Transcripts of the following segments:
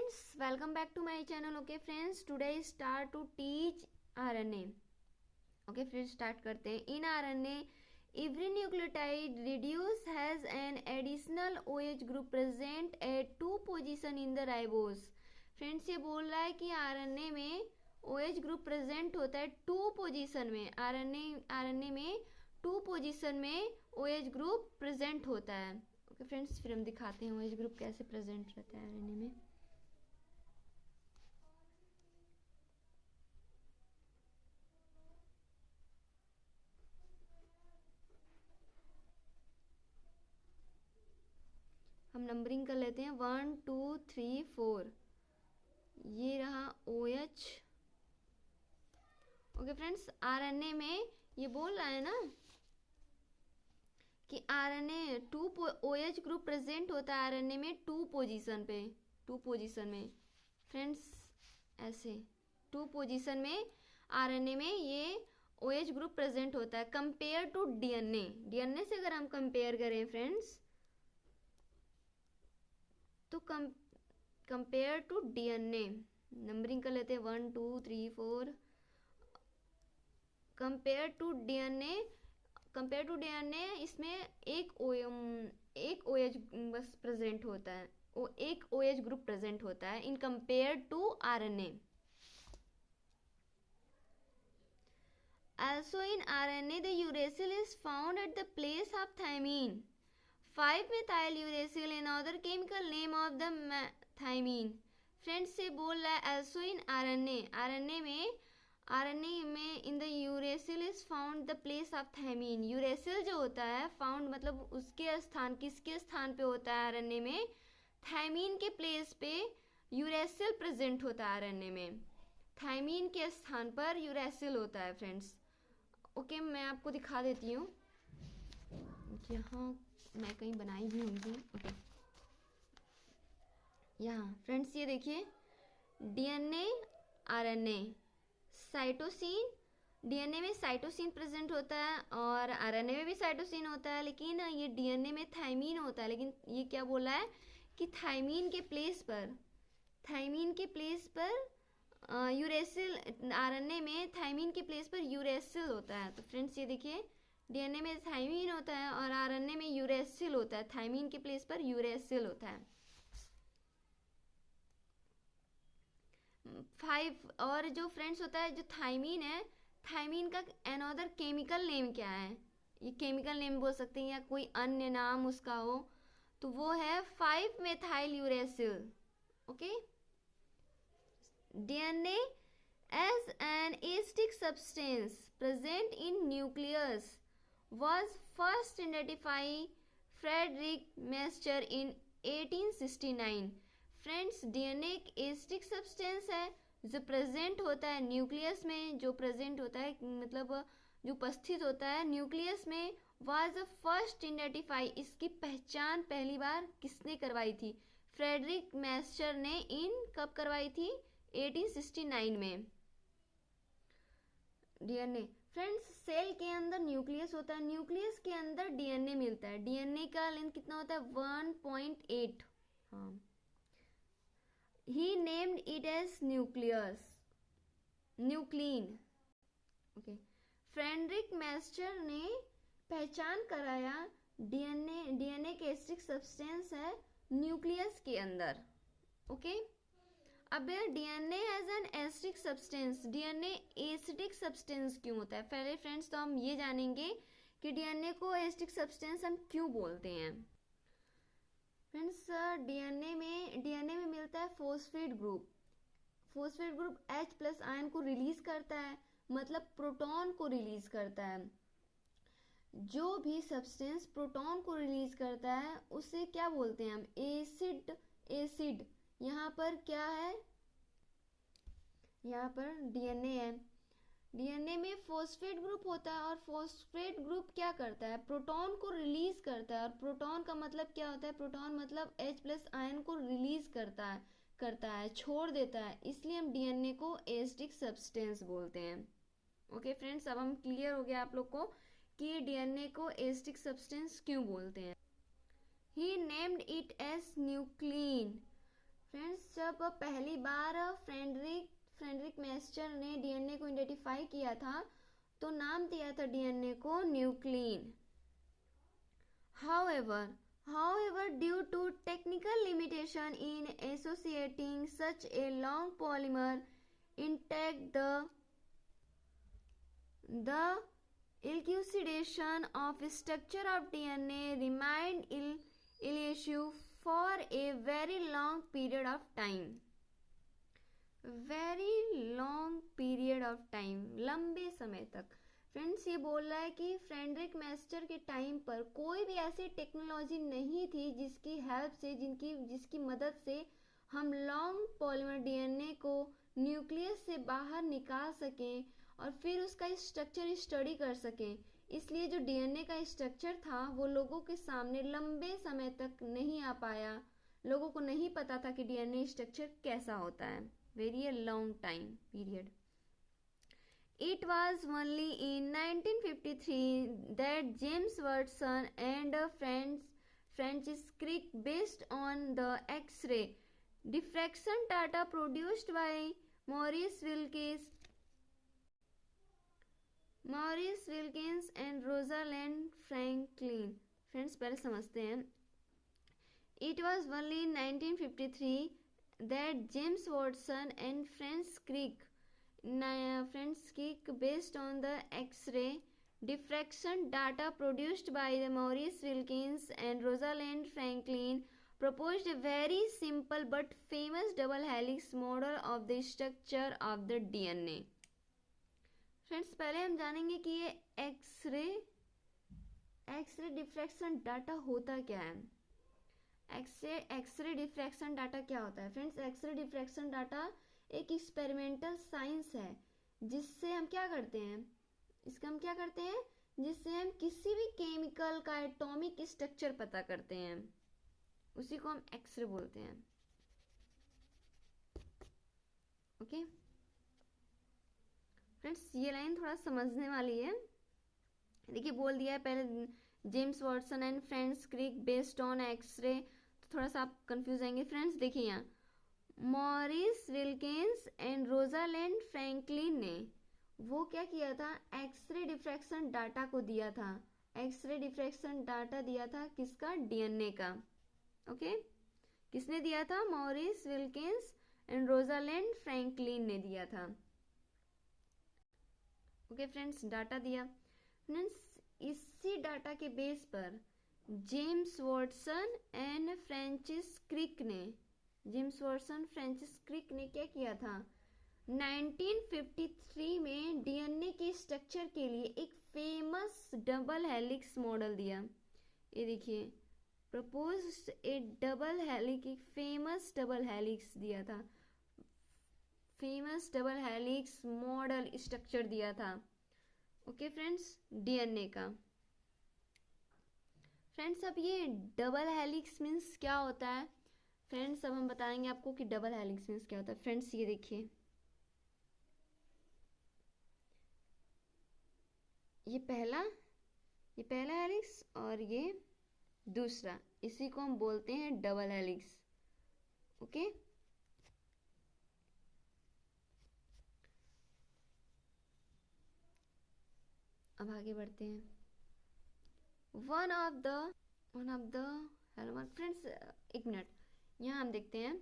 friends, welcome back to my channel. Okay friends, today start to teach RNA. Okay friends, start करते हैं. In RNA, every nucleotide reduce has an additional OH group present at 2 position in the ribose. Friends ये बोल रहा है कि RNA में OH group present होता है 2 पोजीशन में. RNA में 2 पोजीशन में OH ग्रुप प्रेजेंट होता है. ओके फ्रेंड्स, फिर हम दिखाते हैं OH ग्रुप कैसे प्रेजेंट रहता है RNA में. हम नंबरिंग कर लेते हैं 1 2 3 4. ये रहा OH. ओके फ्रेंड्स, RNA में ये बोल रहा है ना कि RNA 2 OH ग्रुप प्रेजेंट होता है RNA में 2 पोजीशन में. फ्रेंड्स ऐसे 2 पोजीशन में RNA में ये OH ग्रुप प्रेजेंट होता है कंपेयर टू DNA से. अगर हम कंपेयर करें फ्रेंड्स तो कंपेयर टू DNA नंबरिंग कर लेते हैं 1 2 3 4. कंपेयर टू DNA इसमें एक OH बस प्रेजेंट होता है, एक OH ग्रुप प्रेजेंट होता है in compare to RNA. Also in RNA the uracil is found at the place of thymine. 5-methyl uracil another chemical name of the thymine. Friends से बोल रहा है also in RNA में in the uracil is found the place of thymine. uracil जो होता है found मतलब उसके स्थान, किसके स्थान पे होता है RNA में? थायमीन के प्लेस पे यूरेसिल प्रेजेंट होता है RNA में. थायमीन के स्थान पर यूरेसिल होता है फ्रेंड्स. ओके, मैं आपको दिखा देती हूँ. यहाँ मैं कहीं बनाई भी होंगी. ओके, यहाँ फ्रेंड्स ये देखिए DNA RNA साइटोसिन. DNA में साइटोसिन प्रेजेंट होता है और RNA में भी साइटोसिन होता है, लेकिन ये DNA में थायमीन होता है. लेकिन ये क्या बोला है कि थायमीन के प्लेस पर यूरेसिल, RNA में थायमीन के प्लेस पर यूरेसिल होता है. तो फ्रेंड्स ये देखिए DNA में थायमीन होता है और RNA में यूरेसिल होता है. थायमीन के प्लेस पर यूरेसिल होता है. 5 और जो फ्रेंड्स होता है जो थायमीन है, थायमीन का अनदर केमिकल नेम क्या है? ये केमिकल नेम बोल सकते हैं या कोई अन्य नाम उसका हो, तो वो है 5-methyl uracil. Okay, DNA as an acidic substance present in nucleus was first identified Frederick Mescher in 1869. Friends DNA एक एसिडिक सब्सटेंस है जो प्रेजेंट होता है न्यूक्लियस में, जो प्रेजेंट होता है मतलब जो उपस्थित होता है न्यूक्लियस में. वाज फर्स्ट आइडेंटिफाई, इसकी पहचान पहली बार किसने करवाई थी? फ्रेडरिक मैस्चर ने. कब करवाई थी? 1869 में. DNA फ्रेंड्स सेल के अंदर न्यूक्लियस होता है, न्यूक्लियस के अंदर DNA मिलता है. DNA का लेंथ कितना होता है? 1.8. हाँ, he named it as nuclein. Okay, Friedrich Miescher ने पहचान कराया DNA के एसिडिक सब्सटेंस है न्यूक्लियस के अंदर. ओके, अब DNA as an acidic substance, DNA acidic substance क्यों होता है? पहले फ्रेंड्स तो हम ये जानेंगे कि DNA को एसिडिक सब्सटेंस हम क्यों बोलते हैं. फ्रेंड्स DNA में मिलता है phosphate group. Phosphate group H+ ion को रिलीज करता है, मतलब प्रोटॉन को रिलीज करता है. जो भी सब्सटेंस प्रोटॉन को रिलीज करता है उसे क्या बोलते हैं हम? एसिड. यहाँ पर क्या है? यहाँ पर DNA है. DNA में फोस्फेट ग्रुप होता है और फोस्फेट ग्रुप क्या करता है? प्रोटॉन को रिलीज करता है. और प्रोटॉन का मतलब क्या होता है? प्रोटॉन मतलब H+ आयन को रिलीज करता है, छोड़ देता है. इसलिए हम DNA को एसिडिक सब्सटेंस बोलते हैं. ओके फ्रेंड्स, अब हम क्लियर हो गया आप लोग को कि DNA को एसिडिक सब्सटेंस क्यों बोलते हैं. He named it as nuclein. Friends जब पहली बार फ्रेडरिक मेस्चर ने डीएनए को आइडेंटिफाई किया था तो नाम दिया था डीएनए को nuclein. However, due to technical limitation in associating such a long polymer intact, the elucidation of structure of DNA remained elusive for a very long period of time. लंबे समय तक। फ्रेंड्स ये बोल रहा है कि फ्रेडरिक मेस्चर के टाइम पर कोई भी ऐसी टेक्नोलॉजी नहीं थी जिसकी हेल्प से जिसकी मदद से हम लॉन्ग पॉलीमर डीएनए को न्यूक्लियस से बाहर निकाल सकें और फिर उसका स्ट्रक्चर स्टडी कर सकें। इसलिए जो डीएनए का स्ट्रक्चर था वो लोगों के सामने लंबे समय तक नहीं आ पाया। लोगों को नहीं पता था कि डीएनए स्ट्रक्चर कैसा होता है। Very long time period. It was only in 1953 that James Watson and Francis Crick, based on the X-ray diffraction data produced by Maurice Wilkins and Rosalind Franklin. Friends पहले समझते हैं। It was only in 1953 that James Watson and Francis Crick, based on the X-ray diffraction data produced by the Maurice Wilkins and Rosalind Franklin, proposed a very simple but famous double helix model of the structure of the DNA. Friends पहले हम जानेंगे कि ये x ray diffraction data होता क्या है। X ray diffraction data क्या होता है? फ्रेंड्स एक्सरे डिफ्रैक्शन डाटा एक एक्सपेरिमेंटल साइंस है जिससे हम क्या करते हैं, जिससे हम किसी भी केमिकल का एटॉमिक स्ट्रक्चर पता करते हैं, उसी को हम एक्सरे बोलते हैं। ओके फ्रेंड्स ये लाइन थोड़ा समझने वाली है। देखिए बोल दिया है पहले James Watson and friends Crick based on X-ray, तो थोड़ा सा आप कंफ्यूज आएंगे। फ्रेंड्स देखिए यहाँ Maurice Wilkins and Rosalind Franklin ने वो क्या किया था, एक्सरे डिफ्रैक्शन डाटा को दिया था। एक्सरे डिफ्रैक्शन डाटा दिया था किसका? डीएनए का। ओके किसने दिया था? Maurice Wilkins and Rosalind Franklin ने दिया था। ओके फ्रेंड्स डाटा दिया। फ्रेंड्स इसी डाटा के बेस पर James Watson and Francis Crick ने क्या किया था, 1953 में डीएनए के स्ट्रक्चर के लिए एक फेमस डबल हेलिक्स मॉडल दिया। ये देखिए प्रपोज्ड ए डबल हेलिक्स, एक फेमस डबल हेलिक्स दिया था, famous double helix model structure दिया था। ओके फ्रेंड्स डीएनए का। फ्रेंड्स अब ये डबल हेलिक्स मीन्स क्या होता है? फ्रेंड्स अब हम बताएंगे आपको कि डबल हेलिक्स मीन्स क्या होता है। फ्रेंड्स ये देखिए ये पहला हेलिक्स और ये दूसरा, इसी को हम बोलते हैं डबल हेलिक्स। ओके अब आगे बढ़ते हैं। One of the hallmark. Friends एक मिनट, यहाँ हम देखते हैं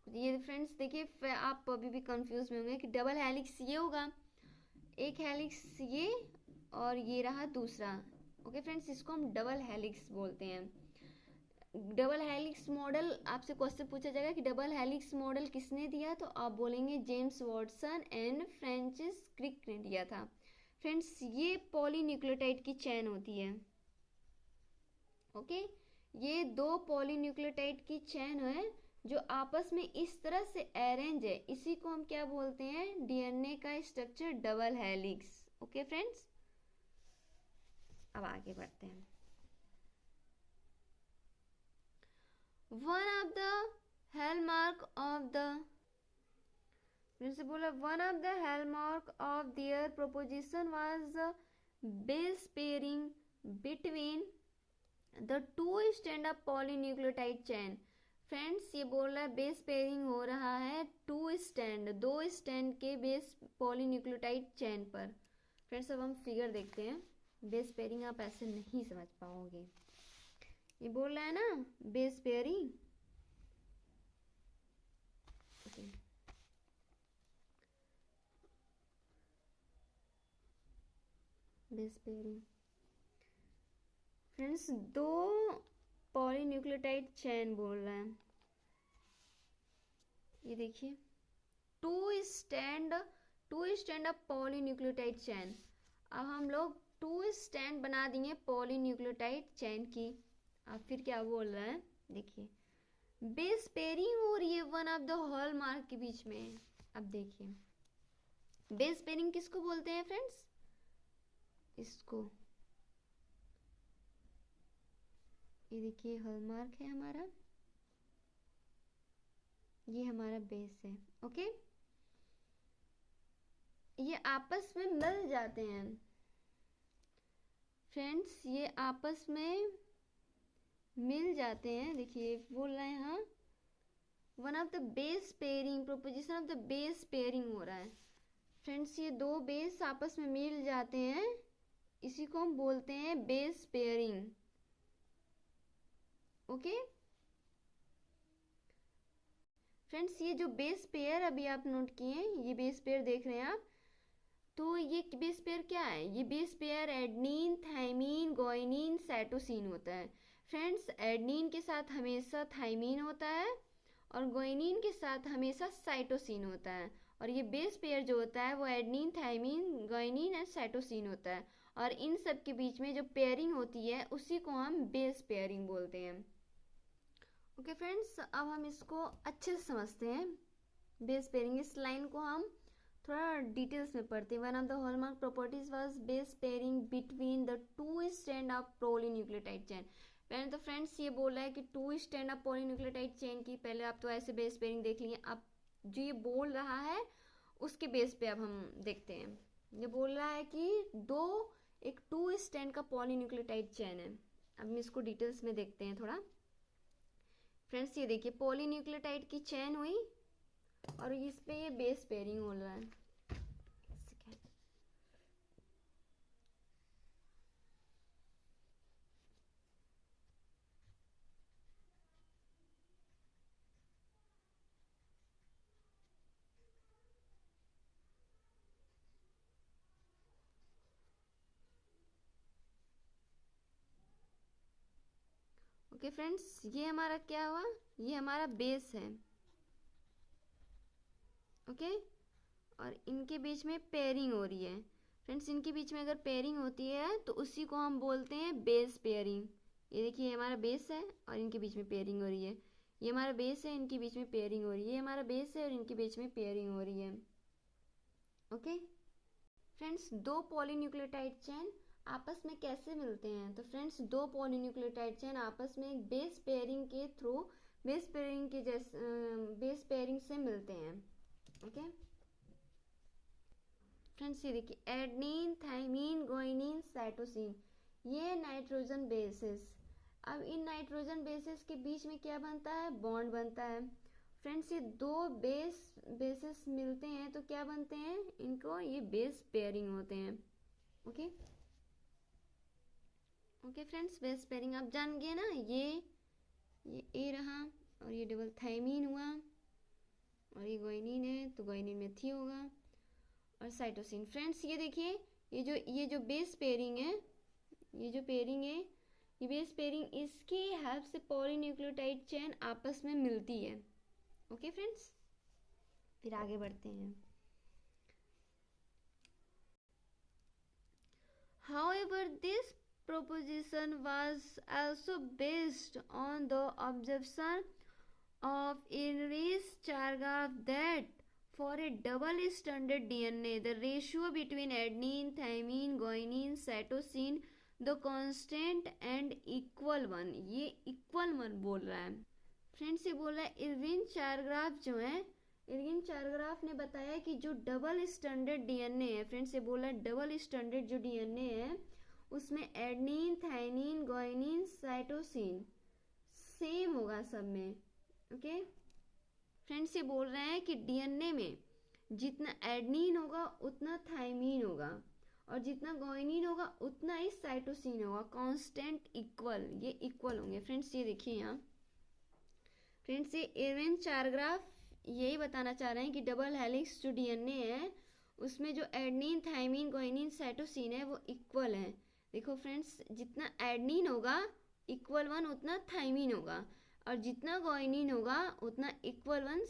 ये। फ्रेंड्स देखिए आप अभी भी कंफ्यूज में होंगे कि डबल हेलिक्स ये होगा, एक हेलिक्स ये और ये रहा दूसरा। ओके फ्रेंड्स इसको हम डबल हेलिक्स बोलते हैं। डबल हेलिक्स मॉडल आपसे क्वेश्चन पूछा जाएगा कि डबल हेलिक्स मॉडल किसने दिया, तो आप बोलेंगे James Watson and Francis Crick ने दिया था। फ्रेंड्स ये पॉलीन्यूक्लियोटाइड की चेन होती है। ओके ये दो पॉलीन्यूक्लियोटाइड की चेन है जो आपस में इस तरह से अरेंज है, इसी को हम क्या बोलते हैं? डीएनए का structure double helix. Okay friends अब आगे बढ़ते हैं। One of the hallmark of the principle of one of the hallmark of their proposition was the base pairing between the two strand of polynucleotide chain. Friends ये बोल रहा है base pairing हो रहा है दो स्टैंड के बेस पॉलीन्यूक्लियोटाइड चेन पर। फ्रेंड्स अब हम फिगर देखते हैं। बेस पेयरिंग आप ऐसे नहीं समझ पाओगे। ये बोल रहा है ना base pairing, base pairing friends दो पॉलीन्यूक्लियोटाइड चेन बोल रहा है। ये देखिए two stand of polynucleotide chain. अब हम लोग टू स्टैंड बना देंगे पॉलीन्यूक्लियोटाइड चेन की। अब फिर क्या बोल रहा है देखिए, बेस पेयरिंग हो रही है वन ऑफ द हॉलमार्क के बीच में। अब देखिए बेस पेयरिंग किसको बोलते हैं फ्रेंड्स, इसको। ये देखिए हॉलमार्क है हमारा, ये हमारा बेस है। ओके, ये आपस में मिल जाते हैं फ्रेंड्स, ये आपस में मिल जाते हैं। देखिए बोल रहे हैं हाँ one of the base pairing, proposition of the base pairing हो रहा है फ्रेंड्स। ये दो बेस आपस में मिल जाते हैं, इसी को हम बोलते हैं बेस पेयरिंग। ओके फ्रेंड्स, ये जो बेस पेयर अभी आप नोट किए, ये बेस पेयर देख रहे हैं आप, तो ये बेस पेयर क्या है, ये base pair adenine, thymine, guanine, cytosine होता है फ्रेंड्स। एडनिन के साथ हमेशा थाइमीन होता है और गुआनिन के साथ हमेशा साइटोसिन होता है। और ये बेस पेयर जो होता है वो adenine, thymine, guanine and cytosine होता है। और इन सब के बीच में जो पेयरिंग होती है उसी को हम बेस पेयरिंग बोलते हैं। ओके फ्रेंड्स, अब हम इसको अच्छे से समझते हैं बेस पेयरिंग। इस लाइन को हम थोड़ा डिटेल्स में पढ़ते हैं। One of the hallmark properties was base pairing between the two strand of polynucleotide chain. पहले तो फ्रेंड्स ये बोल रहा है कि two strand of polynucleotide chain की, पहले आप तो ऐसे बेस पेयरिंग देख लिए। अब जो ये बोल रहा है उसके बेस पे अब हम देखते हैं। ये बोल रहा है कि एक टू स्ट्रैंड का पॉलीन्यूक्लियोटाइड चेन है। अब हम इसको डिटेल्स में देखते हैं थोड़ा। फ्रेंड्स ये देखिए पॉलीन्यूक्लियोटाइड की चेन हुई और इस पे ये बेस पेयरिंग हो रहा है। ओके फ्रेंड्स, ये हमारा क्या हुआ, ये हमारा बेस है। ओके और इनके बीच में पेयरिंग हो रही है फ्रेंड्स। इनके बीच में अगर पेयरिंग होती है तो उसी को हम बोलते हैं बेस पेयरिंग। ये देखिए हमारा बेस है और इनके बीच में पेयरिंग हो रही है। ये हमारा बेस है, इनके बीच में पेयरिंग हो रही है। ये हमारा बेस है और इनके बीच में पेयरिंग हो रही है। ओके फ्रेंड्स, दो पॉलीन्यूक्लियोटाइड चेन आपस में कैसे मिलते हैं, तो फ्रेंड्स दो पॉलीन्यूक्लियोटाइड चेन आपस में एक बेस पेयरिंग के थ्रू, बेस पेयरिंग से मिलते हैं। ओके फ्रेंड्स ये देखिए एडनिन, थाइमीन, गुआनिन, साइटोसिन, ये नाइट्रोजन बेसेस। अब इन नाइट्रोजन बेसेस के बीच में क्या बनता है, बॉन्ड बनता है फ्रेंड्स। ये दो बेसेस मिलते हैं तो क्या बनते हैं, इनको ये बेस पेयरिंग होते हैं। Okay okay friends, base pairing आप जान गए ना। ये ए रहा और ये डबल थाइमीन हुआ और ये गुआनिन है तो गुआनिन में थी होगा और साइटोसिन। फ्रेंड्स ये देखिए ये जो बेस पेयरिंग है, ये जो पेयरिंग है, ये बेस पेयरिंग, इसकी हेल्प से पॉलीन्यूक्लियोटाइड चेन आपस में मिलती है। ओके फ्रेंड्स, फिर आगे बढ़ते हैं। However, this proposition was also based on the observation of Erich Chargaff that for a double-stranded DNA, the ratio between adenine, thymine, guanine, cytosine, the constant and equal one, ये equal one बोल रहा है friends. ये बोल रहा है Irwin चारग्राफ जो है, इरविन चारग्राफ ने बताया कि जो डबल स्टैंडर्ड डीएनए है फ्रेंड्स, ये बोला डबल स्टैंडर्ड जो डीएनए है उसमें adenine, thymine, guanine, cytosine same होगा सब में। ओके फ्रेंड्स, ये बोल रहे हैं कि डीएनए में जितना एडनिन होगा उतना थाइमीन होगा, और जितना ग्वानिन होगा उतना ही साइटोसिन होगा, कांस्टेंट इक्वल, ये इक्वल होंगे। फ्रेंड्स ये देखिए यहाँ, फ्रेंड्स ये एरविन चारग्राफ यही बताना चाह रहे हैं कि डबल हेलिक्स जो डीएनए है उसमें जो एडनिन थाइमीन ग्वानिन साइटोसिन है वो इक्वल है। देखो फ्रेंड्स, जितना एडनिन होगा इक्वल वन उतना थाइमीन होगा, और जितना ग्वानिन होगा उतना इक्वल वन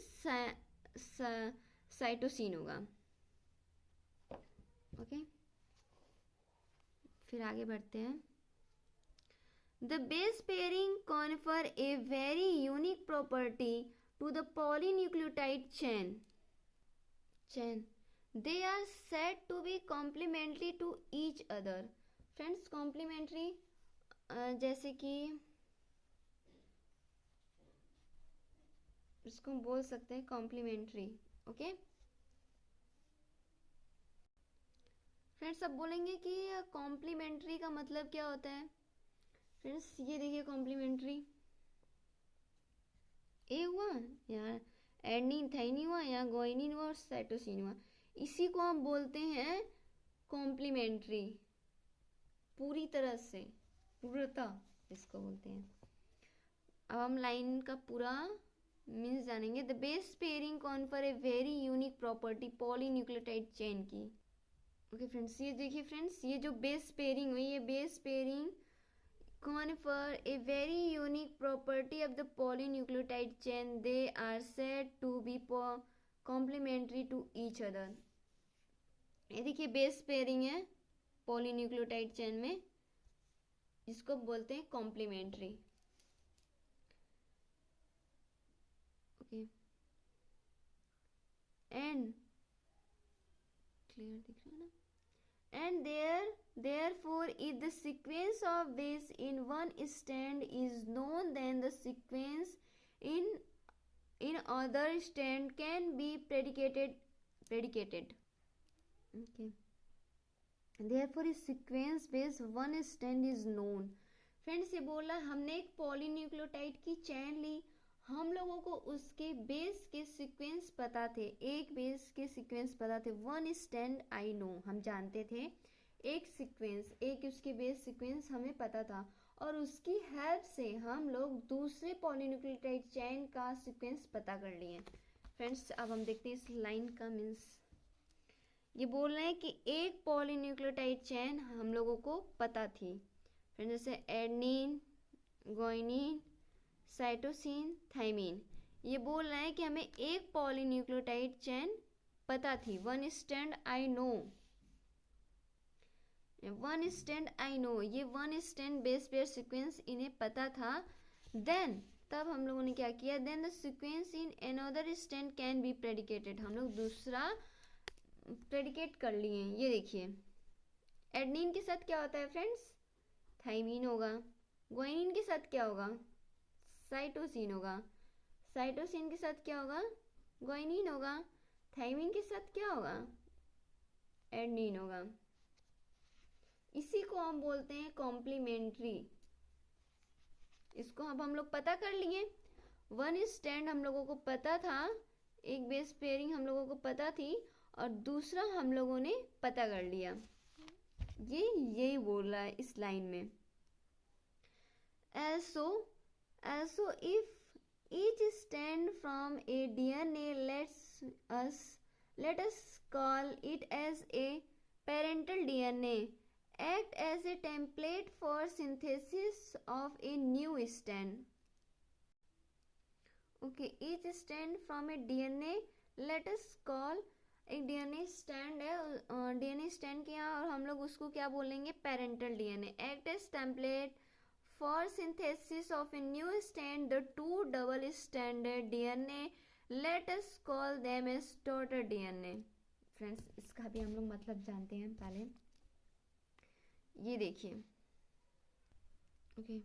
साइटोसिन होगा। ओके फिर आगे बढ़ते हैं। The base pairing confer a very unique property to the polynucleotide chain. They are said to be complementary to each other. Friends, complementary जैसे कि इसको हम बोल सकते हैं कॉम्प्लीमेंट्री। ओके फ्रेंड्स, अब बोलेंगे कि कॉम्प्लीमेंट्री का मतलब क्या होता है। फ्रेंड्स ये देखिए, कॉम्प्लीमेंट्री ए हुआ, यहाँ एडनिन थाइमिन हुआ, यहाँ ग्वानिन हुआ और साइटोसिन हुआ, इसी को हम बोलते हैं कॉम्प्लीमेंट्री। पूरी तरह से, पूर्णता इसको बोलते हैं। अब हम लाइन का पूरा मीन्स जानेंगे। The base pairing confer a very unique property polynucleotide chain की। ओके फ्रेंड्स, ये देखिए फ्रेंड्स, ये जो बेस पेयरिंग हुई, ये base pairing confer a very unique property of the polynucleotide chain. They are said to be complementary to each other. ये देखिए base pairing है पॉलीन्यूक्लियोटाइड चेन में, जिसको बोलते हैं कॉम्प्लीमेंट्री। ओके एंड क्लियर दिख रहा है ना। And therefore if the sequence of base in one strand is known, then the sequence in other strand can be predicated. Okay, therefore if sequence base one strand is known। Friends ये बोला हमने एक polynucleotide की चैन ली, हम लोगों को उसके base के सीक्वेंस पता थे, एक बेस के सीक्वेंस पता थे, वन स्टैंड आई नो, हम जानते थे एक सीक्वेंस, एक उसके बेस सीक्वेंस हमें पता था, और उसकी हेल्प से हम लोग दूसरे पॉलीन्यूक्लियोटाइड चैन का सीक्वेंस पता कर लिए। फ्रेंड्स अब हम देखते हैं इस लाइन का मीन्स। ये बोल रहे हैं कि एक पॉलीन्यूक्लियोटाइड चैन हम लोगों को पता थी। फ्रेंड्स जैसे एडनिन ग्वानिन साइटोसिन थाइमीन, ये बोल रहे हैं कि हमें एक पॉलीन्यूक्लियोटाइड चेन पता थी, one strand I know, one strand I know, ये one strand base pair sequence इन्हें पता था। देन तब हम लोगों ने क्या किया, then the sequence in another stand can be predicted, हम लोग दूसरा प्रेडिकेट कर लिए। ये देखिए एडनिन के साथ क्या होता है फ्रेंड्स, थाइमीन होगा, ग्वानिन के साथ क्या होगा, साइटोसिन होगा, साइटोसिन के साथ क्या होगा, ग्वानिन होगा, थाइमिन के साथ क्या होगा, एडनिन होगा। इसी को हम बोलते हैं कॉम्प्लीमेंट्री। इसको अब हम लोग पता कर लिए, वन स्टैंड हम लोगों को पता था, एक बेस पेयरिंग हम लोगों को पता थी, और दूसरा हम लोगों ने पता कर लिया। ये यही बोल रहा है इस लाइन में। Also if each strand from a DNA let us call it as a parental DNA, act as a template for synthesis of a new strand. Okay, each strand from a DNA let us call, एक DNA stand है, DNA stand के यहाँ, और हम लोग उसको क्या बोलेंगे, parental DNA. Act as template for synthesis of a new stand the two double standard DNA let us call them as daughter DNA. Friends इसका भी हम लोग मतलब जानते हैं पहले, ये देखिए। ओके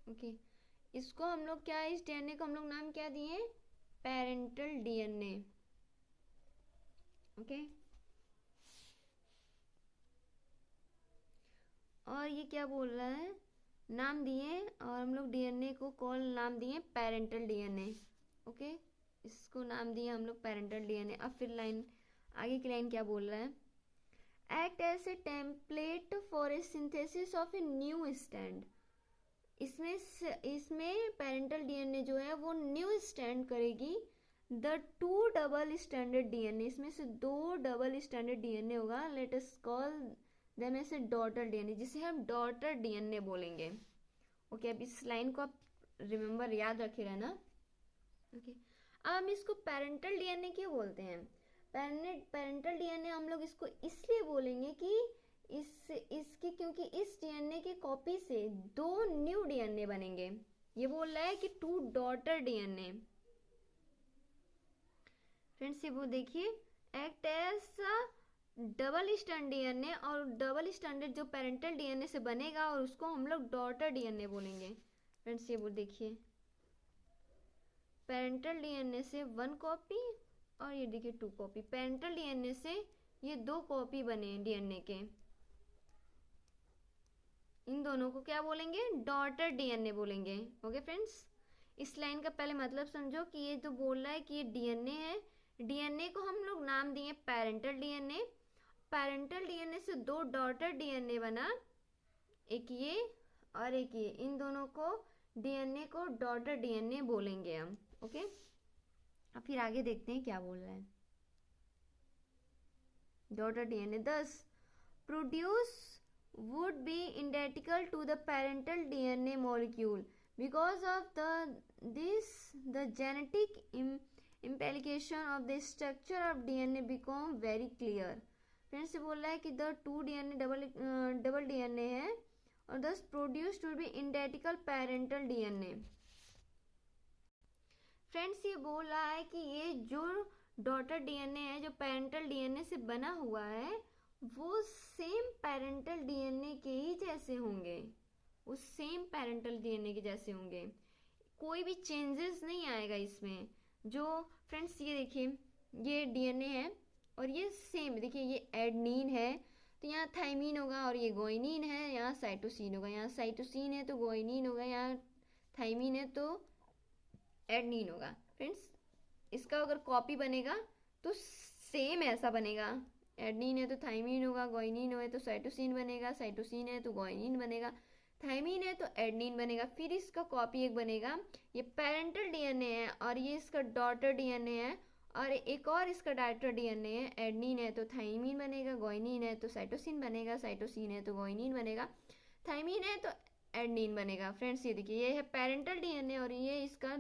ओके इसको हम लोग क्या, इस डीएनए को हम लोग नाम क्या दिए, पेरेंटल डीएनए। ओके और ये क्या बोल रहा है, नाम दिए और हम लोग डीएनए को कॉल नाम दिए पेरेंटल डीएनए। ओके, इसको नाम दिए हम लोग पेरेंटल डीएनए। अब फिर लाइन आगे की लाइन क्या बोल रहा है, act as a template for a synthesis of a new stand. इसमें पेरेंटल डीएनए जो है वो न्यू स्टैंड करेगी the two double standard DNA. इसमें से दो डबल स्टैंडर्ड डीएनए होगा, let us call them as a daughter DNA, जिसे हम डॉटर डीएनए बोलेंगे। ओके, अब इस लाइन को आप रिमेंबर याद रखे रहना। ओके, अब हम इसको पेरेंटल डीएनए क्यों बोलते हैं, पेरेंटल डीएनए हम लोग इसको इसलिए बोलेंगे कि इसकी क्योंकि इस डीएनए की कॉपी से दो न्यू डीएनए बनेंगे। ये बोल रहा है कि टू डॉटर डीएनए। फ्रेंड्स ये वो देखिए, act as double stand DNA, और डबल स्टैंडर्ड जो पेरेंटल डीएनए से बनेगा और उसको हम लोग डॉटर डीएनए बोलेंगे। फ्रेंड्स ये वो देखिए, पेरेंटल डीएनए से वन कॉपी और ये देखिए टू कॉपी। पेरेंटल डीएनए से ये दो कॉपी बने डीएनए के, इन दोनों को क्या बोलेंगे, डॉटर डीएनए बोलेंगे। ओके फ्रेंड्स, इस लाइन का पहले मतलब समझो कि ये जो बोल रहा है कि ये डीएनए है, डीएनए को हम लोग नाम दिए पेरेंटल डीएनए। पेरेंटल डीएनए से दो डॉटर डीएनए बना, एक ये और एक ये, इन दोनों को डीएनए को डॉटर डीएनए बोलेंगे हम। ओके, अब फिर आगे देखते हैं क्या बोल रहा है। Daughter DNA thus produce would be identical to the parental DNA molecule. Because of the genetic implication of the structure of DNA become very clear. Friends से बोल रहा है कि the two DNA double DNA है और thus produced would be identical parental DNA. Friends ये बोल रहा है कि ये जो डॉटर डीएनए है जो पेरेंटल डीएनए से बना हुआ है वो सेम पेरेंटल डीएनए के ही जैसे होंगे, वो सेम पेरेंटल डीएनए के जैसे होंगे, कोई भी चेंजेस नहीं आएगा इसमें। जो फ्रेंड्स ये देखिए, ये डीएनए है और ये सेम, देखिए ये एडनिन है तो यहाँ थाइमीन होगा, और ये गोइनिन है, यहाँ साइटोसिन होगा, यहाँ साइटोसिन है तो गोइनिन होगा, यहाँ थाइमीन है तो एडनिन होगा। फ्रेंड्स इसका अगर कॉपी बनेगा तो सेम ऐसा बनेगा, एडनिन है तो थाइमीन होगा, गोइनिन है तो साइटोसिन बनेगा, साइटोसिन है तो गोइनिन बनेगा, थाइमीन है तो एडनिन बनेगा। फिर इसका कॉपी एक बनेगा, ये पेरेंटल डीएनए है और ये इसका डॉटर डीएनए है, और एक और इसका डॉटर डीएनए है, एडनिन है तो थाइमीन बनेगा, गोइनिन है तो साइटोसिन बनेगा, साइटोसिन है तो गोइनिन बनेगा, थाइमीन है तो एडनिन बनेगा। फ्रेंड्स ये देखिए, ये है पेरेंटल डीएनए और ये इसका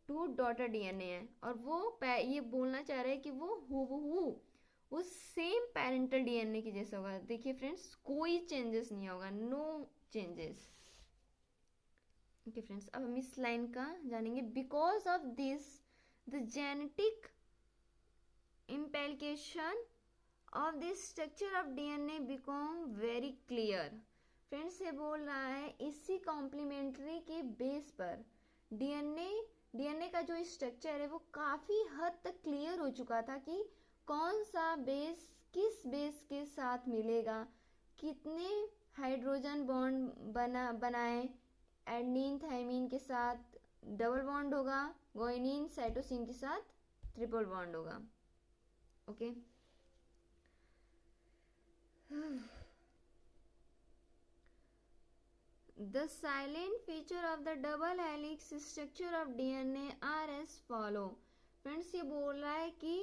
टू डॉटर डीएनए है, और वो ये बोलना चाह रहे हैं कि वो हूबहू उस सेम पेरेंटल डीएनए की जैसा होगा। देखिए फ्रेंड्स, कोई चेंजेस नहीं होगा, नो चेंजेस। ओके फ्रेंड्स, अब हम इस लाइन का जानेंगे। Because of this the genetic implication of this structure of DNA become very clear. Friends ये बोल रहा है इसी कॉम्प्लीमेंट्री के बेस पर डीएनए का जो स्ट्रक्चर है वो काफ़ी हद तक क्लियर हो चुका था कि कौन सा बेस किस बेस के साथ मिलेगा, कितने हाइड्रोजन बॉन्ड बनाए, एडनिन थाइमीन के साथ डबल बॉन्ड होगा, गोइनिन साइटोसिन के साथ ट्रिपल बॉन्ड होगा। Okay The silent feature of the double helix structure of DNA are as follow. Friends ये बोल रहा है कि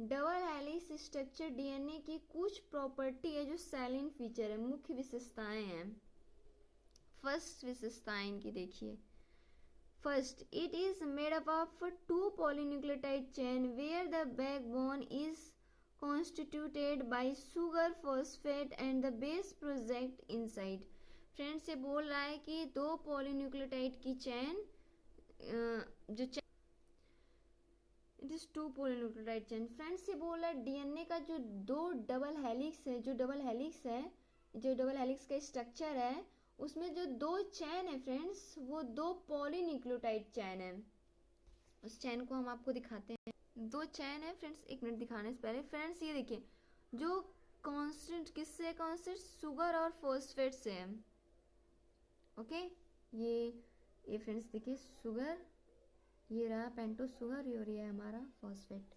डबल हेलिक्स स्ट्रक्चर डीएनए की कुछ प्रॉपर्टी है जो साइलेंट फीचर है, मुख्य विशेषताएं हैं। फर्स्ट विशेषताएं इनकी देखिए। First, it is made up of two polynucleotide chain where the backbone is constituted by sugar phosphate and the base project inside. Friends ये बोल रहा है कि दो पॉलीन्यूक्लियोटाइड की चेन जो it is two polynucleotide chain. Friends ये बोल रहा है डीएनए का जो डबल हेलिक्स का स्ट्रक्चर है उसमें जो दो चेन है फ्रेंड्स वो दो पॉलीन्यूक्लियोटाइड चेन है। उस चेन को हम आपको दिखाते हैं, दो चेन है फ्रेंड्स, एक मिनट दिखाने से पहले। फ्रेंड्स ये देखिए, जो कांस्टेंट किससे कांस्टेंट? शुगर और फॉस्फेट से है। ओके, ये फ्रेंड्स देखिए शुगर, ये रहा पेंटोस शुगर और ये है हमारा phosphate.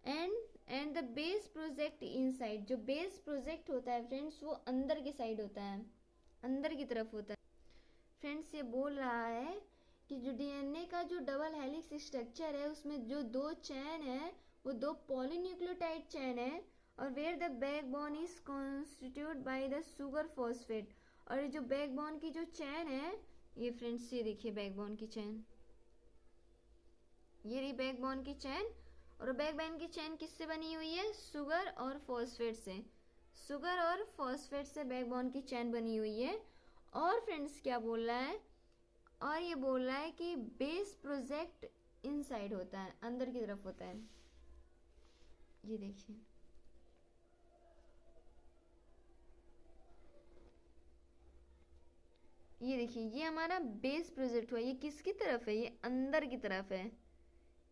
And the base project inside, जो बेस प्रोजेक्ट होता है फ्रेंड्स वो अंदर की साइड होता है, अंदर की तरफ होता है। फ्रेंड्स ये बोल रहा है कि जो डीएनए का जो डबल हेलिक्स स्ट्रक्चर है उसमें जो दो चैन है वो दो पॉलीन्यूक्लियोटाइड चैन है, और where the backbone is constitute by the sugar phosphate. और ये जो बैकबोन की जो चैन है, ये फ्रेंड्स ये देखिए बैकबोन की चैन, ये रही बैकबोन की चैन, और बैकबोन की चैन किससे बनी हुई है? शुगर और फॉस्फेट से। शुगर और फॉस्फेट से बैकबोन की चैन बनी हुई है। और फ्रेंड्स क्या बोल रहा है? और ये बोल रहा है कि बेस प्रोजेक्ट इनसाइड होता है, अंदर की तरफ होता है। ये देखिए, ये देखिए ये हमारा बेस प्रोजेक्ट हुआ, ये किसकी तरफ है? ये अंदर की तरफ है।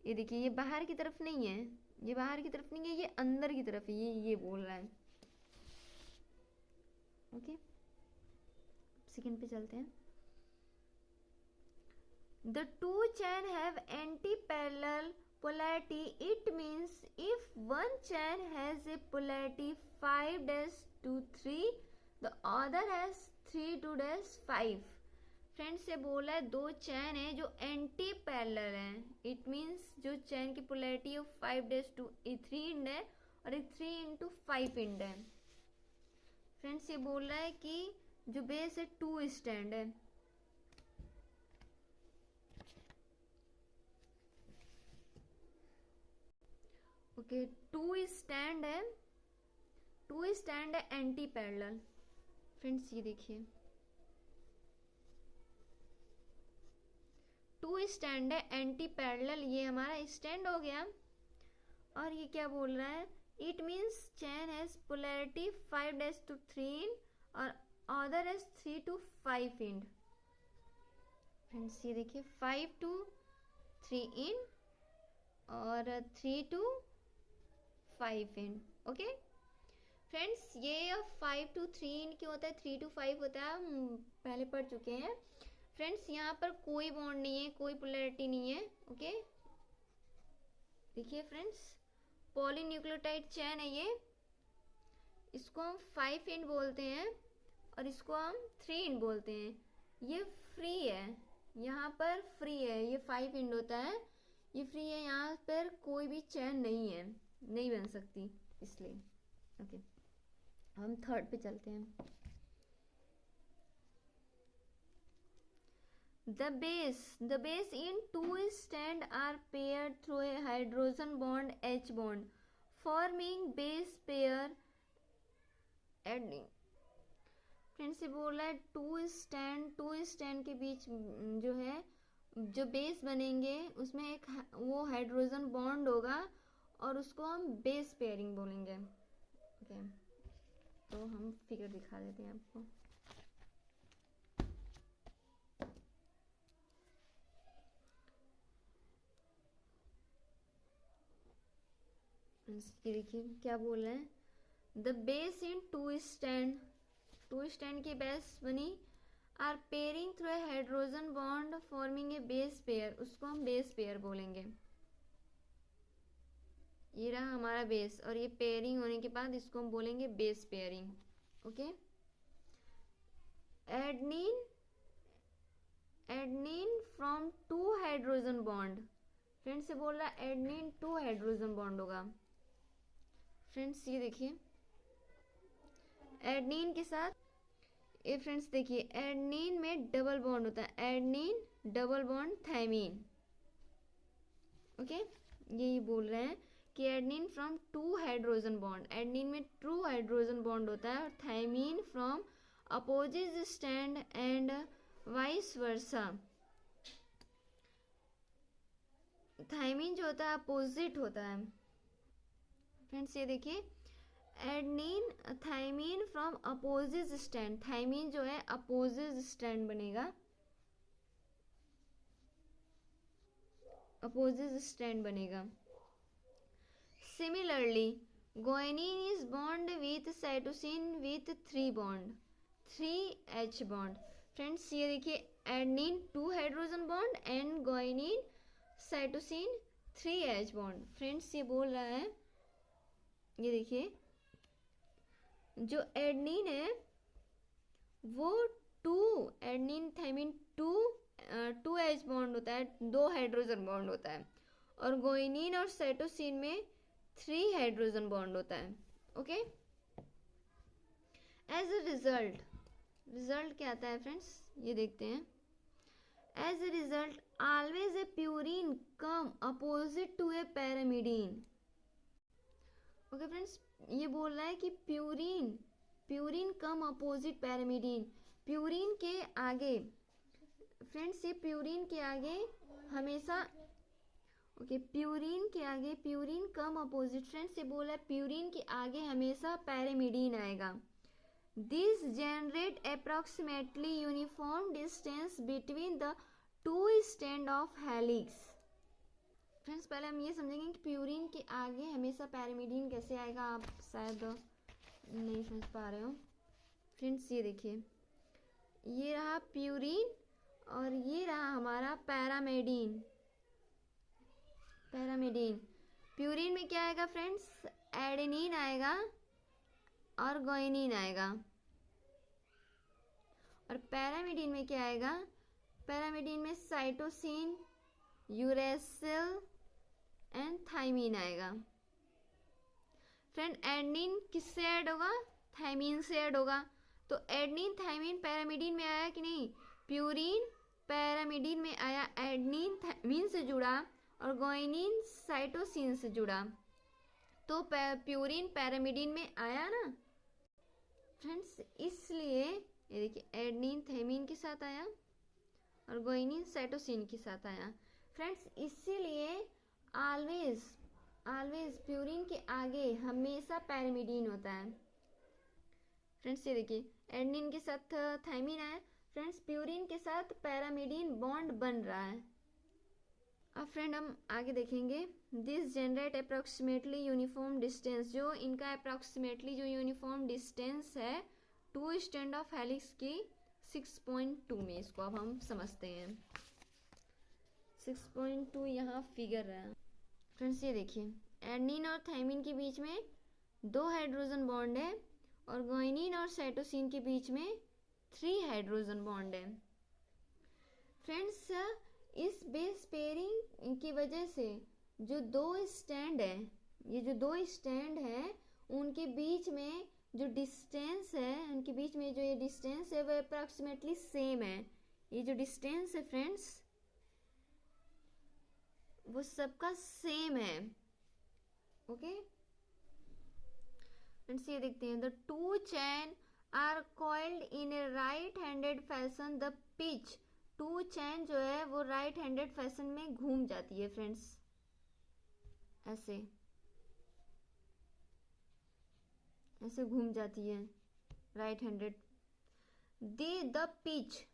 ये देखिए ये बाहर की तरफ नहीं है, ये बाहर की तरफ नहीं है, ये अंदर की तरफ है, ये बोल रहा है। ओके, सेकंड पे चलते हैं। The two chain have anti-parallel polarity. It means if one chain has a polarity 5-3, the other has 3-5. Friends ये बोला है दो चैन है जो एंटी पैरेलल है। इट मीन्स जो चैन की पोलैरिटी 5-3 इंड है और एक 3-5 इंड है। फ्रेंड्स ये बोल रहा है कि जो बेस है 2 स्टैंड है। ओके, 2 स्टैंड है, 2 स्टैंड है एंटी पैरेलल। फ्रेंड्स ये देखिए 2 स्टैंड है एंटी पैरेलल, ये हमारा स्टैंड हो गया। और ये क्या बोल रहा है? It means chain has polarity 5-3 और अदर हैज 3-5 इंड। फ्रेंड्स ये देखिए 5-3 इंड और 3-5 इंड। ओके फ्रेंड्स, ये 5-3 इंड क्यों होता है, 3-5 होता है, हम पहले पढ़ चुके हैं। फ्रेंड्स यहाँ पर कोई बॉन्ड नहीं है, कोई पोलैरिटी नहीं है। ओके देखिए फ्रेंड्स, पॉलीन्यूक्लियोटाइड चैन है ये, इसको हम 5 इंड बोलते हैं और इसको हम 3 इंड बोलते हैं। ये फ्री है, यहाँ पर फ्री है, ये 5 इंड होता है, ये फ्री है, यहाँ पर कोई भी चैन नहीं है, नहीं बन सकती इसलिए। ओके हम थर्ड पे चलते हैं। The base in 2 stand are paired through a hydrogen bond H bond, forming base pair adenine. Friends ये बोल रहा है 2 स्टैंड के बीच जो है जो बेस बनेंगे उसमें एक वो हाइड्रोजन बॉन्ड होगा और उसको हम बेस पेयरिंग बोलेंगे। ओके तो हम फिगर दिखा देते हैं आपको। ये देखिए क्या बोल रहे हैं, द बेस इन 2 स्टैंड की बेस बनी are pairing through a hydrogen bond forming a base pair, उसको हम बेस पेयर बोलेंगे। ये रहा हमारा बेस और ये पेयरिंग होने के बाद इसको हम बोलेंगे base pairing. Okay adenine from 2 hydrogen bond, friends से बोल रहा है एडनिन 2 हाइड्रोजन बॉन्ड होगा। फ्रेंड्स ये देखिए एडनिन के साथ ये फ्रेंड्स देखिए एडनिन में डबल बॉन्ड होता है, adenine double bond thymine. Okay यही बोल रहे हैं कि adenine from 2 hydrogen bond, adenine में 2 हाइड्रोजन बॉन्ड होता है और thymine from opposite stand and vice versa. Thymine जो होता है अपोजिट होता है। फ्रेंड्स ये देखिए adenine thymine from opposite stand, thymine जो है अपोजिट स्टैंड बनेगा, अपोजिट स्टैंड बनेगा। Similarly Guanine is bond with cytosine with 3 bond, 3H bond. Friends ये देखिए adenine 2 hydrogen bond and guanine cytosine 3H bond. Friends ये बोल रहा है, ये देखिए जो एडनिन है वो 2 एडनिन थायमिन 2H बॉन्ड होता है, 2 हाइड्रोजन बॉन्ड होता है, और गुआनिन और साइटोसिन में 3 हाइड्रोजन बॉन्ड होता है. ओके, एज अ रिजल्ट क्या आता है फ्रेंड्स, ये देखते हैं. As a result always a purine come opposite to a pyrimidine. Okay friends, ये बोल रहा है कि purine come opposite pyrimidine. Purine के आगे फ्रेंड्स, ये प्यूरिन के आगे हमेशा प्यूरिन कम अपोजिट. फ्रेंड्स ये बोला प्यूरिन के आगे हमेशा पैरामिडीन आएगा. This generate approximately uniform distance between the 2 stand of helix. Friends पहले हम ये समझेंगे कि प्यूरिन के आगे हमेशा पैरामिडीन कैसे आएगा, आप शायद नहीं समझ पा रहे हो. फ्रेंड्स ये देखिए, ये रहा प्यूरिन और ये रहा हमारा पैरामिडीन. प्यूरिन में क्या आएगा फ्रेंड्स, एडेनिन आएगा और गुआनिन आएगा. और पैरामिडीन में क्या आएगा, पैरामिडीन में साइटोसिन, यूरेसिल एंड थायमिन आएगा. फ्रेंड एडेनिन किससे ऐड होगा, थायमिन से ऐड होगा. तो एडेनिन थायमिन पैरामिडीन में आया कि नहीं, प्यूरिन पैरामिडीन में आया, एडेनिन थायमिन से जुड़ा और गुआनिन साइटोसिन से जुड़ा, तो प्यूरिन पैरामिडीन में आया ना फ्रेंड्स. इसलिए ये देखिए एडेनिन थायमिन के साथ आया और गुआनिन साइटोसिन के साथ आया. फ्रेंड्स इसीलिए ऑलवेज प्यूरिन के आगे हमेशा पैरामिडीन होता है. फ्रेंड्स ये देखिए एडेनिन के साथ थायमिन आया. फ्रेंड्स प्यूरिन के साथ पैरामिडीन बॉन्ड बन रहा है. अब फ्रेंड हम आगे देखेंगे. This generate approximately uniform distance. जो इनका अप्रॉक्सीमेटली जो यूनिफॉर्म डिस्टेंस है 2 स्टैंड ऑफ हेलिक्स की 6.2 में, इसको अब हम समझते हैं. 6.2 यहाँ फिगर है. फ्रेंड्स ये देखिए एडेनिन और थायमिन के बीच में 2 हाइड्रोजन बॉन्ड है और गुआनिन और साइटोसिन के बीच में 3 हाइड्रोजन बॉन्ड है. फ्रेंड्स इस बेस पेयरिंग की वजह से जो 2 स्टैंड है, ये जो 2 स्टैंड है उनके बीच में जो डिस्टेंस है, उनके बीच में जो ये डिस्टेंस है वो अप्रॉक्सीमेटली सेम है. ये जो डिस्टेंस है फ्रेंड्स वो सबका सेम है. ओके फ्रेंड्स ये देखते हैं. The 2 chain are coiled in a right handed fashion. The pitch 2 chain जो है वो राइट हैंडेड फैशन में घूम जाती है फ्रेंड्स, ऐसे घूम जाती है right handed. The pitch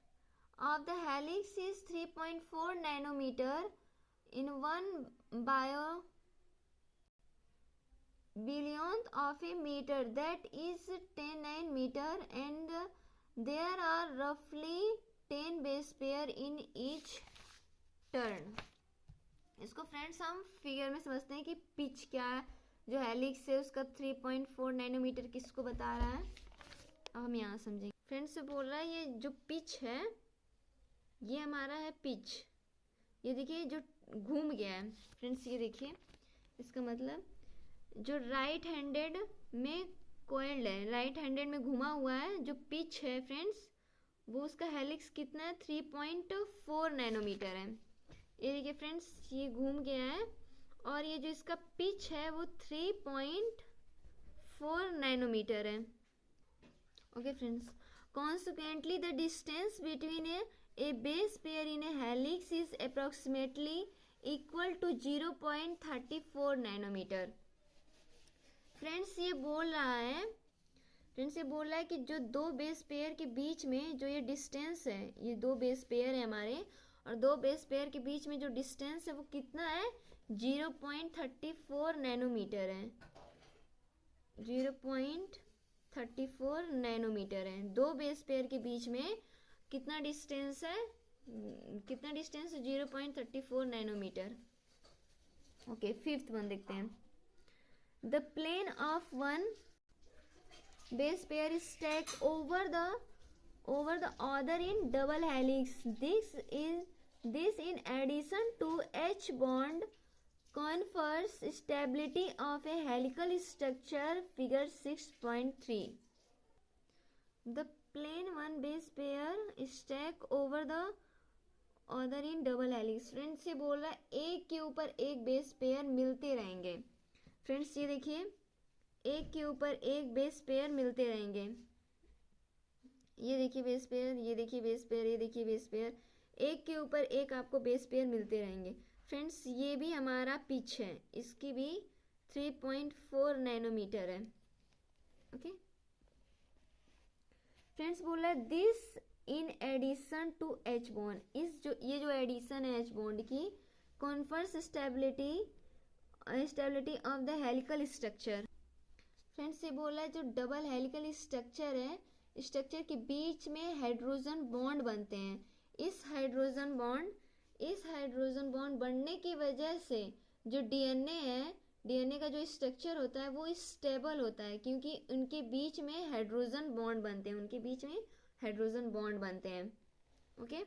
of the helix is 3.4 nanometre in 1 billionth of a meter, that is 10 nanometer, and there are roughly 10 base pair in each turn. इसको फ्रेंड्स हम फिगर में समझते हैं कि पिच क्या है. जो हेलिक्स है उसका 3.4 नैनोमीटर किसको बता रहा है, अब हम यहाँ समझेंगे. फ्रेंड्स से बोल रहा है ये जो पिच है ये हमारा है पिच. ये देखिए जो घूम गया है फ्रेंड्स, ये देखिए इसका मतलब जो राइट हैंडेड में कोइल्ड है, राइट हैंडेड में घुमा हुआ है जो पिच है फ्रेंड्स, वो उसका हेलिक्स कितना है 3.4 नैनोमीटर है. ये देखिए फ्रेंड्स ये घूम गया है और ये जो इसका पिच है वो 3.4 नैनोमीटर है. Okay friends, consequently the distance between a base pair in a helix is approximately equal to 0.34 nanometre. Friends ये बोल रहा है कि जो 2 बेस पेयर के बीच में जो ये डिस्टेंस है, ये 2 बेस पेयर है हमारे, और 2 बेस पेयर के बीच में जो डिस्टेंस है वो कितना है 0.34 नैनोमीटर है. 0.34 नैनोमीटर है। दो बेस पेयर के बीच में कितना डिस्टेंस है, 0.34 नैनोमीटर। ओके, फिफ्थ वन देखते हैं। The plane of one base pair is stack over the other in double helix. This in addition to H bond confers stability of a helical structure. Figure 6.3. The plane one base pair stack over the other in double helix. Friends ये बोल रहा है एक के ऊपर एक base pair मिलते रहेंगे। फ्रेंड्स ये देखिए, एक के ऊपर एक बेस पेयर मिलते रहेंगे। ये देखिए बेस पेयर, ये देखिए बेस पेयर, ये देखिए बेस पेयर, एक के ऊपर एक आपको बेस पेयर मिलते रहेंगे। फ्रेंड्स ये भी हमारा पिच है, इसकी भी 3.4 नैनोमीटर है। ओके फ्रेंड्स, बोल रहा है this in addition to H bond, ये जो एडिशन है एच बॉन्ड की, confers stability of the helical structure. Friends ये बोल रहा है जो डबल हेलिकल स्ट्रक्चर है, स्ट्रक्चर के बीच में हाइड्रोजन बॉन्ड बनते हैं। इस हाइड्रोजन बॉन्ड बनने की वजह से जो डीएनए है, डीएनए का जो स्ट्रक्चर होता है वो स्टेबल होता है, क्योंकि उनके बीच में हाइड्रोजन बॉन्ड बनते हैं, उनके बीच में हाइड्रोजन बॉन्ड बनते हैं। Okay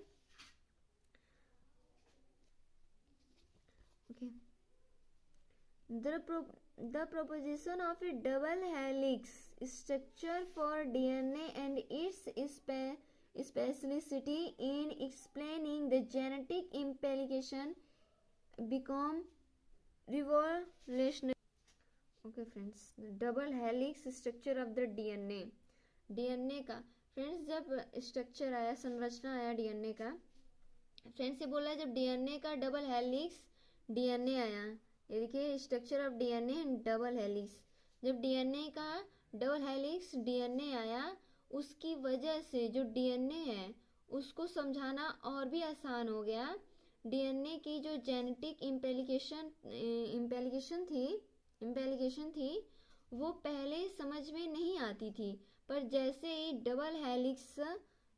okay The proposition of a double helix structure for DNA and its specificity in explaining the genetic implication become revolutionary. Okay friends, the double helix structure of the DNA का friends जब structure आया, संरचना आया DNA का, friends ये बोला जब DNA का डबल हेलिक्स डीएनए आया, ये देखिए structure of DNA and double helix, जब डीएनए का डबल हेलिक्स डीएनए आया, उसकी वजह से जो डीएनए है उसको समझाना और भी आसान हो गया। डीएनए की जो जेनेटिक इम्प्लीकेशन थी वो पहले समझ में नहीं आती थी, पर जैसे ही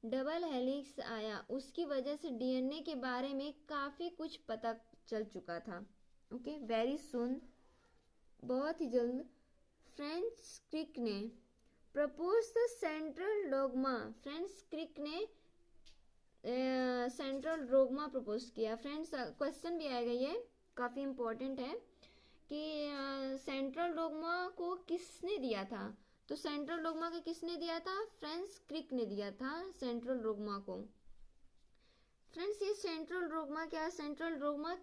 डबल हेलिक्स आया उसकी वजह से डीएनए के बारे में काफ़ी कुछ पता चल चुका था। ओके, वेरी सुन, बहुत ही जल्द, फ्रेंच क्रिक ने propose the central dogma. Friends Crick ने सेंट्रल डोगमा प्रपोज किया। फ्रेंड्स क्वेश्चन भी आएगा, ये काफ़ी इम्पोर्टेंट है कि सेंट्रल डोगमा को किसने दिया था। तो सेंट्रल डोगमा को किसने दिया था? फ्रेंच क्रिक ने दिया था सेंट्रल डोगमा को। फ्रेंड्स ये सेंट्रल डोगमा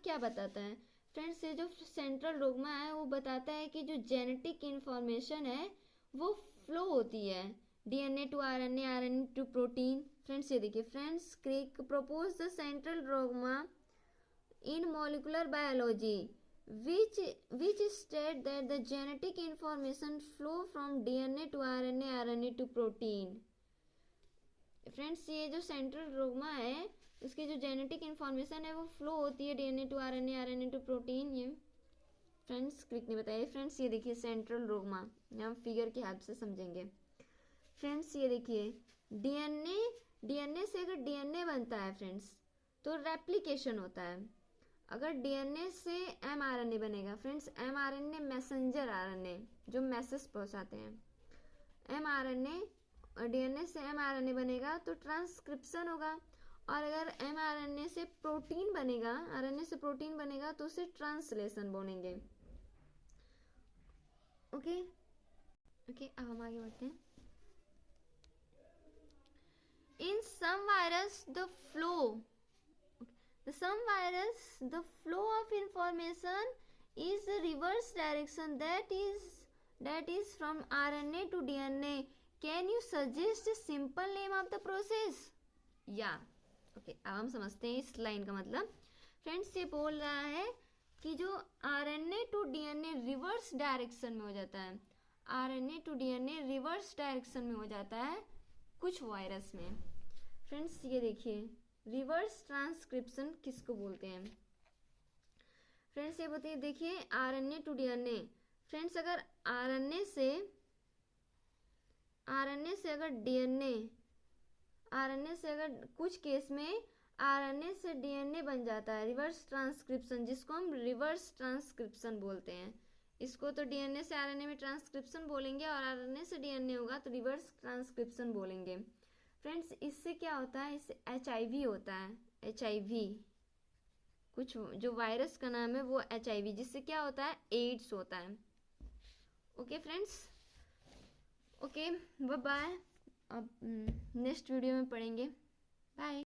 क्या बताता है? फ्रेंड्स ये जो सेंट्रल डोगमा है वो बताता है कि जो जेनेटिक इंफॉर्मेशन है वो फ्लो होती है DNA to RNA, RNA to protein. Friends ये देखिए, friends Crick propose the central dogma in molecular biology which state that the genetic information flow from DNA to RNA, RNA to protein। Friends ये जो central dogma है उसकी जो genetic information है वो flow होती है DNA to RNA, RNA to protein. ये फ्रेंड्स क्रिक ने बताया। फ्रेंड्स ये देखिए सेंट्रल डोगमा, हम फिगर की हेल्प से समझेंगे। फ्रेंड्स ये देखिए डीएनए से अगर डीएनए बनता है फ्रेंड्स तो रेप्लिकेशन होता है। अगर डीएनए से एमआरएनए बनेगा फ्रेंड्स, एमआरएनए मैसेंजर आरएनए जो मैसेज पहुंचाते हैं, एमआरएनए डीएनए से एमआरएनए बनेगा तो ट्रांसक्रिप्शन होगा, और अगर एमआरएनए से प्रोटीन बनेगा, आरएनए से प्रोटीन बनेगा तो उसे ट्रांसलेशन बोलेंगे। ओके, अब हम आगे बढ़ते हैं। In some virus the flow of information is the reverse direction, that is from RNA to DNA. Can you suggest a simple name of the process? Okay, अब हम समझते हैं इस लाइन का मतलब। फ्रेंड्स ये बोल रहा है कि जो RNA to DNA reverse direction में हो जाता है, RNA to DNA reverse direction में हो जाता है कुछ वायरस में। फ्रेंड्स ये देखिए रिवर्स ट्रांसक्रिप्शन किसको बोलते हैं? फ्रेंड्स ये बताइए, देखिए आरएनए टू डीएनए। फ्रेंड्स अगर आरएनए से आरएनए से अगर डीएनए, आरएनए से अगर कुछ केस में आरएनए से डीएनए बन जाता है, रिवर्स ट्रांसक्रिप्शन, जिसको हम रिवर्स ट्रांसक्रिप्शन बोलते हैं। इसको तो डीएनए से आरएनए में ट्रांसक्रिप्शन बोलेंगे और आरएनए से डीएनए होगा तो रिवर्स ट्रांसक्रिप्शन बोलेंगे। फ्रेंड्स, इससे क्या होता है, इससे एचआईवी होता है, एचआईवी, कुछ जो वायरस का नाम है वो एचआईवी, जिससे क्या होता है, एड्स होता है। Okay friends, okay bye bye, अब नेक्स्ट वीडियो में पढ़ेंगे। बाय।